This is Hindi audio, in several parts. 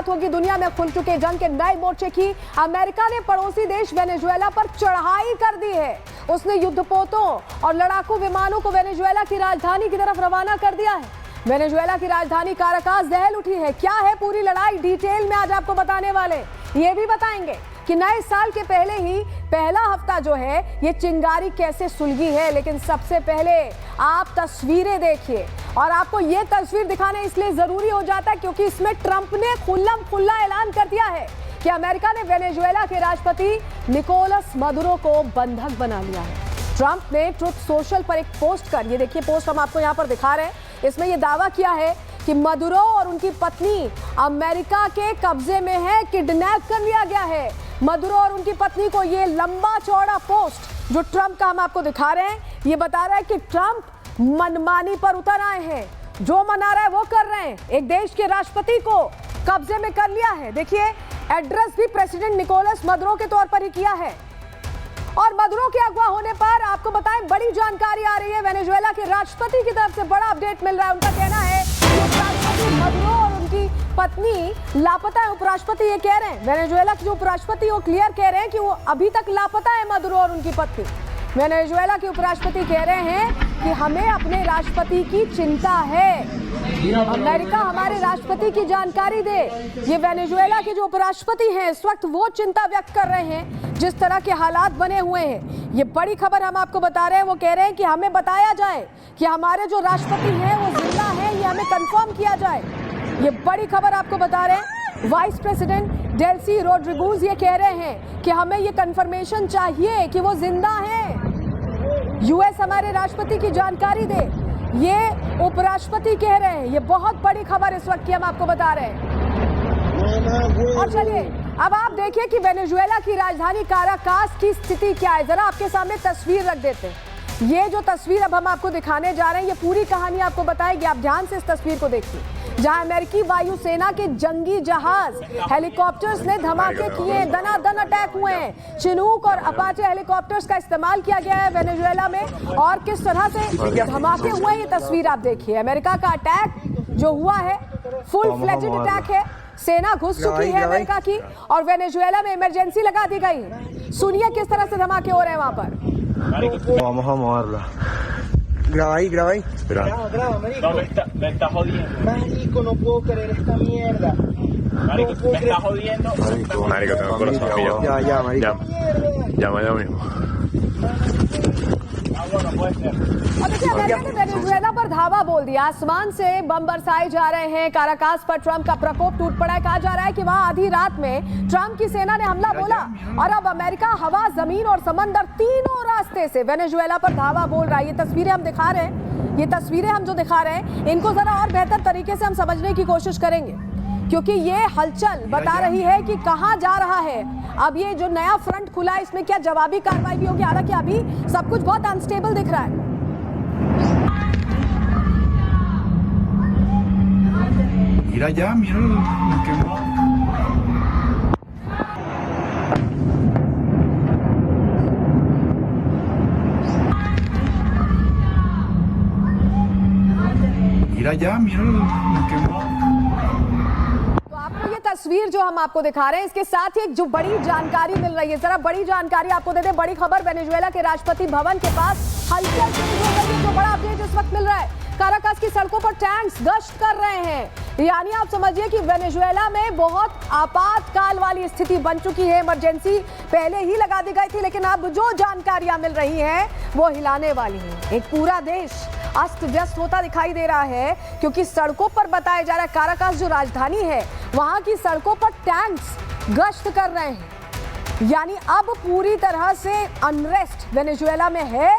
बात होगी दुनिया में खुल चुके जंग के नए मोर्चे की। अमेरिका ने पड़ोसी देश वेनेजुएला पर चढ़ाई कर दी है। उसने युद्धपोतों और लड़ाकू विमानों को वेनेजुएला की राजधानी की तरफ रवाना कर दिया है। वेनेजुएला की राजधानी काराकास दहल उठी है। क्या है पूरी लड़ाई, डिटेल में आज आपको बताने वाले। ये भी बताएंगे कि नए साल के पहले ही पहला हफ्ता जो है ये चिंगारी कैसे सुलगी है। लेकिन सबसे पहले आप तस्वीरें देखिए, और आपको ये तस्वीर दिखाना इसलिए जरूरी हो जाता है क्योंकि इसमें ट्रंप ने खुल्लम खुल्ला ऐलान कर दिया है कि अमेरिका ने वेनेजुएला के राष्ट्रपति निकोलस मदुरो को बंधक बना लिया है। ट्रंप ने ट्रुथ सोशल पर एक पोस्ट कर, ये देखिए पोस्ट हम आपको यहाँ पर दिखा रहे हैं, इसमें ये दावा किया है कि मदुरो और उनकी पत्नी अमेरिका के कब्जे में है, किडनैप कर लिया गया है। मदुरो और उनकी पत्नी को ये लंबा चौड़ा पोस्ट जो ट्रंप का हम आपको दिखा रहे हैं, ये बता रहा है कि ट्रंप मनमानी पर उतर आए हैं, जो मना रहा है वो कर रहे हैं। एक देश के राष्ट्रपति को कब्जे में कर लिया है। देखिए एड्रेस भी प्रेसिडेंट निकोलस मदुरो के तौर पर ही किया है। और मदुरो के अगवा होने पर आपको बताएं बड़ी जानकारी आ रही है। वेनेजुएला के राष्ट्रपति की तरफ से बड़ा अपडेट मिल रहा है। उनका कहना है कि उपराष्ट्रपति मदुरो और उनकी पत्नी लापता है। उपराष्ट्रपति ये कह रहे हैं, वेनेजुएला के जो उपराष्ट्रपति वो क्लियर कह रहे हैं कि वो अभी तक लापता है मदुरो और उनकी पत्नी। वेनेजुएला के उपराष्ट्रपति कह रहे हैं कि हमें अपने राष्ट्रपति की चिंता है, अमेरिका हमारे राष्ट्रपति की जानकारी दे। ये वेनेजुएला के जो उपराष्ट्रपति हैं इस वक्त वो चिंता व्यक्त कर रहे हैं जिस तरह के हालात बने हुए हैं। ये बड़ी खबर हम आपको बता रहे हैं। वो कह रहे हैं कि हमें बताया जाए कि हमारे जो राष्ट्रपति हैं वो जिंदा हैं, ये हमें कंफर्म किया जाए। ये बड़ी खबर आपको बता रहे हैं। वाइस प्रेसिडेंट डेल्सी रोड्रिगुज ये कह रहे हैं कि हमें ये कंफर्मेशन चाहिए कि वो जिंदा हैं, यूएस हमारे राष्ट्रपति की जानकारी दे। ये उपराष्ट्रपति कह रहे हैं। ये बहुत बड़ी खबर इस वक्त की हम आपको बता रहे हैं। और चलिए अब आप देखिए कि वेनेजुएला की राजधानी काराकास की स्थिति क्या है। जरा आपके सामने तस्वीर रख देते हैं। ये जो तस्वीर अब हम आपको दिखाने जा रहे हैं ये पूरी कहानी आपको बताएगी। आप ध्यान से इस तस्वीर को देखिए, जहां अमेरिकी वायुसेना के जंगी जहाज हेलीकॉप्टर्स ने धमाके किए, दनादन अटैक हुए हैं। चिनूक और अपाचे हेलीकॉप्टर्स का इस्तेमाल किया गया है वेनेजुएला में, और किस तरह से धमाके हुए हैं ये तस्वीर आप देखिए। अमेरिका का अटैक जो हुआ है फुल फ्लेजेड अटैक है। सेना घुस चुकी है अमेरिका की और वेनेजुएला में इमरजेंसी लगा दी गई। सुनिए किस तरह से धमाके हो रहे हैं वहां पर। Vamos a moverla. Graba ahí, graba ahí. Espera. Graba, marico. No, me está jodiendo. Marico, no puedo creer esta mierda. Marico, No puedo me está jodiendo. Marico, tengo el corazón pillado. Ya, marico. Llama mismo. No puede ser. और देखिए अमेरिका ने वेनेजुएला पर धावा बोल दिया। आसमान से बम बरसाए जा रहे हैं। काराकास पर ट्रंप का प्रकोप टूट पड़ा है। कहा जा रहा है कि वहां आधी रात में ट्रंप की सेना ने हमला बोला और अब अमेरिका हवा, जमीन और समंदर तीनों रास्ते से वेनेजुएला पर धावा बोल रहा है। ये तस्वीरें हम दिखा रहे हैं, ये तस्वीरें हम जो दिखा रहे हैं इनको जरा और बेहतर तरीके से हम समझने की कोशिश करेंगे, क्योंकि ये हलचल बता रही है कि कहां जा रहा है। अब ये जो नया फ्रंट खुला है इसमें क्या जवाबी कार्रवाई भी होगी। हालांकि अभी सब कुछ बहुत अनस्टेबल दिख रहा है। Mira ya, mira lo que Mira ya, mira lo que तो आपको ये तस्वीर जो हम आपको दिखा रहे हैं इसके साथ ही एक जो बड़ी जानकारी मिल रही है, जरा बड़ी जानकारी आपको दे दें। बड़ी खबर वेनेजुएला के राष्ट्रपति भवन के पास हलचल तेज हो गई है। जो बड़ा अपडेट इस वक्त मिल रहा है, काराकास की सड़कों पर टैंक्स गश्त कर रहे हैं। यानी आप समझिए कि वेनेजुएला में बहुत आपातकाल वाली स्थिति बन चुकी है। इमरजेंसी पहले ही लगा दी गई थी, लेकिन अब जो जानकारियां मिल रही हैं वो हिलाने वाली हैं। एक पूरा देश अस्त व्यस्त होता दिखाई दे रहा है, क्योंकि सड़कों पर बताया जा रहा है काराकास जो राजधानी है वहां की सड़कों पर टैंक्स गश्त कर रहे हैं। यानी अब पूरी तरह से अनरेस्ट वेनेजुएला में है।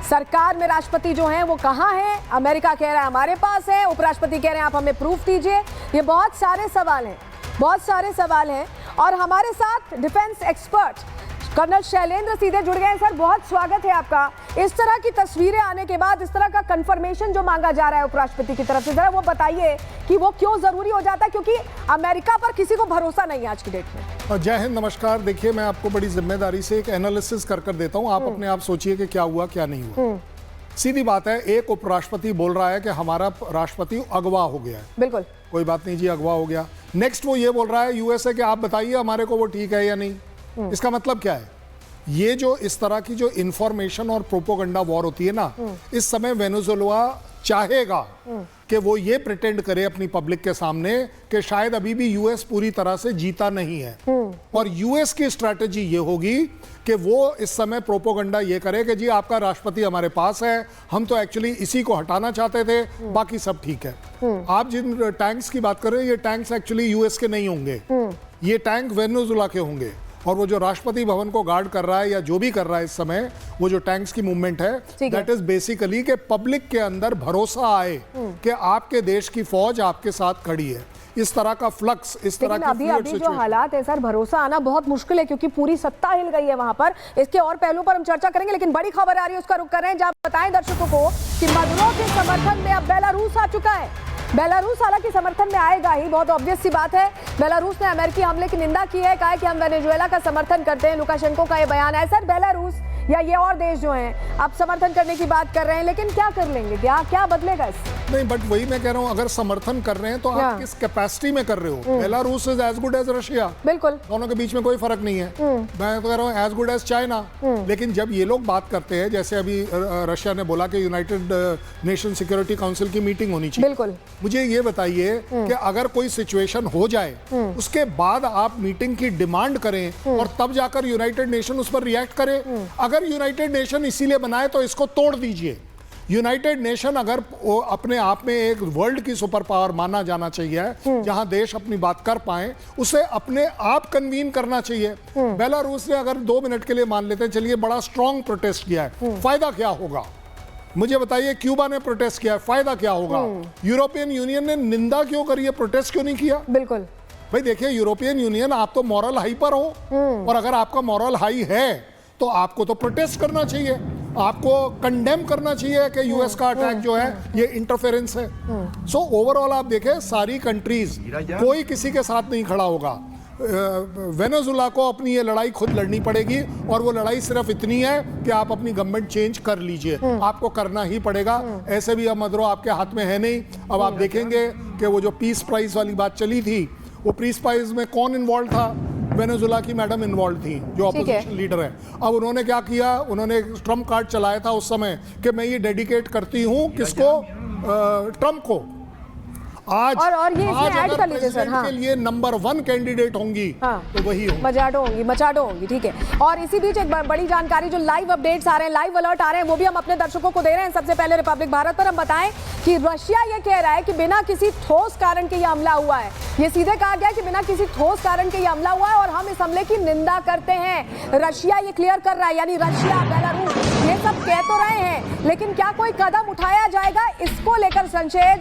सरकार में राष्ट्रपति जो हैं वो कहाँ हैं? अमेरिका कह रहा है हमारे पास है, उपराष्ट्रपति कह रहे हैं आप हमें प्रूफ दीजिए। ये बहुत सारे सवाल हैं, बहुत सारे सवाल हैं। और हमारे साथ डिफेंस एक्सपर्ट कर्नल शैलेंद्र सीधे जुड़ गए हैं। सर बहुत स्वागत है आपका। इस तरह की तस्वीरें आने के बाद, इस तरह का कंफर्मेशन जो मांगा जा रहा है उपराष्ट्रपति की तरफ से, जरा वो बताइए कि वो क्यों जरूरी हो जाता है, क्योंकि अमेरिका पर किसी को भरोसा नहीं है आज की डेट में। जय हिंद, नमस्कार। देखिए मैं आपको बड़ी जिम्मेदारी से एक एनालिसिस कर देता हूँ, आप अपने आप सोचिए कि क्या हुआ क्या नहीं हुआ। सीधी बात है, एक उपराष्ट्रपति बोल रहा है कि हमारा राष्ट्रपति अगवा हो गया है। बिल्कुल, कोई बात नहीं जी, अगवा हो गया। नेक्स्ट वो ये बोल रहा है यूएसए कि आप बताइए हमारे को वो ठीक है या नहीं। इसका मतलब क्या है? ये जो इस तरह की जो इंफॉर्मेशन और प्रोपोगंडा वॉर होती है ना, इस समय वेनेजुएला चाहेगा कि वो ये प्रिटेंड करे अपनी पब्लिक के सामने कि शायद अभी भी यूएस पूरी तरह से जीता नहीं है। और यूएस की स्ट्रैटेजी ये होगी कि वो इस समय प्रोपोगंडा ये करे कि जी आपका राष्ट्रपति हमारे पास है, हम तो एक्चुअली इसी को हटाना चाहते थे, बाकी सब ठीक है। आप जिन टैंक्स की बात कर रहे हैं, ये टैंक्स एक्चुअली यूएस के नहीं होंगे, ये टैंक वेनेजुएला के होंगे। और वो जो राष्ट्रपति भवन को गार्ड कर रहा है या जो भी कर रहा है इस समय, वो जो टैंक्स की मूवमेंट है, दैट इज बेसिकली कि पब्लिक के अंदर भरोसा आए कि आपके देश की फौज आपके साथ खड़ी है। इस तरह का फ्लक्स, इस तरह की अभी जो हालात है सर, भरोसा आना बहुत मुश्किल है क्योंकि पूरी सत्ता हिल गई है वहां पर। इसके और पहलू पर हम चर्चा करेंगे, लेकिन बड़ी खबर आ रही है, उसका रुख कर रहे हैं। जब बताएं दर्शकों को कि मदुरो के समर्थन में अब बेलारूस आ चुका है। बेलारूस हालांकि समर्थन में आएगा ही, बहुत ऑब्वियस सी बात है। बेलारूस ने अमेरिकी हमले की निंदा की है, कहा है कि हम वेनेजुएला का समर्थन करते हैं। लुकाशेंको का ये बयान है। सर, बेलारूस या ये और देश जो हैं आप समर्थन करने की बात कर रहे हैं, लेकिन क्या कर लेंगे? क्या बदलेगा इससे? नहीं, बट वही मैं कह रहा हूं, अगर समर्थन कर रहे हैं तो आप किस कैपेसिटी में कर रहे हो? Belarus is as good as Russia. बिल्कुल, दोनों के बीच में कोई फर्क नहीं है। मैं तो कह रहा हूं एज गुड एज चाइना। लेकिन जब ये लोग बात करते हैं, जैसे अभी रशिया ने बोला कि यूनाइटेड नेशन सिक्योरिटी काउंसिल की मीटिंग होनी चाहिए। बिल्कुल, मुझे ये बताइए कि अगर कोई सिचुएशन हो जाए, उसके बाद आप मीटिंग की डिमांड करें और तब जाकर यूनाइटेड नेशन उस पर रिएक्ट करे। अगर यूनाइटेड नेशन इसीलिए बनाए तो इसको तोड़ दीजिए। यूनाइटेड नेशन अगर अपने आप में एक वर्ल्ड की सुपर पावर माना जाना चाहिए, जहां देश अपनी बात कर पाए, उसे अपने आप कन्वीन करना चाहिए। बेलारूस ने अगर 2 मिनट के लिए मान लेते हैं, चलिए बड़ा स्ट्रॉन्ग प्रोटेस्ट किया है, फायदा क्या होगा? मुझे बताइए, क्यूबा ने प्रोटेस्ट किया है, फायदा क्या होगा? यूरोपियन यूनियन ने निंदा क्यों करी है, प्रोटेस्ट क्यों नहीं किया? बिल्कुल भाई देखिए, यूरोपियन यूनियन, आप तो मॉरल हाई पर हो, और अगर आपका मॉरल हाई है तो आपको तो प्रोटेस्ट करना चाहिए, आपको कंडेम करना चाहिए कि यूएस का अटैक जो है ये इंटरफेरेंस है। सो ओवरऑल आप देखें, सारी कंट्रीज, कोई किसी के साथ नहीं खड़ा होगा। वेनेजुएला को अपनी ये लड़ाई खुद लड़नी पड़ेगी, और वो लड़ाई सिर्फ इतनी है कि आप अपनी गवर्नमेंट चेंज कर लीजिए। आपको करना ही पड़ेगा, ऐसे भी अब मदुरो आपके हाथ में है नहीं। अब आप देखेंगे कि वो जो पीस प्राइज वाली बात चली थी, वो पीस प्राइज में कौन इन्वॉल्व था? वेनेजुएला की मैडम इन्वॉल्व थी, जो अपोजिशन लीडर है। अब उन्होंने क्या किया, उन्होंने ट्रम्प कार्ड चलाया था उस समय कि मैं ये डेडिकेट करती हूं किसको, ट्रम्प को। आज ये आज ऐड अगर कर लीजिए सर, प्रेसिडेंट के लिए नंबर 1 कैंडिडेट होंगी तो वही होंगी, मचाडो होंगी। ठीक है, और इसी बीच एक बड़ी जानकारी, जो लाइव अपडेट्स आ रहे हैं, लाइव अलर्ट आ रहे हैं, वो भी हम अपने दर्शकों को दे रहे हैं। सबसे पहले रिपब्लिक भारत पर हम बताएं कि रशिया ये कह रहा है कि बिना किसी ठोस कारण के ये हमला हुआ है। ये सीधे कहा गया कि बिना किसी ठोस कारण के ये हमला हुआ है और हम इस हमले की निंदा करते हैं। रशिया ये क्लियर कर रहा है, यानी रशिया, बेलारूस ये सब कह तो रहे हैं, लेकिन क्या कोई कदम उठाया जाएगा, इसको लेकर संशय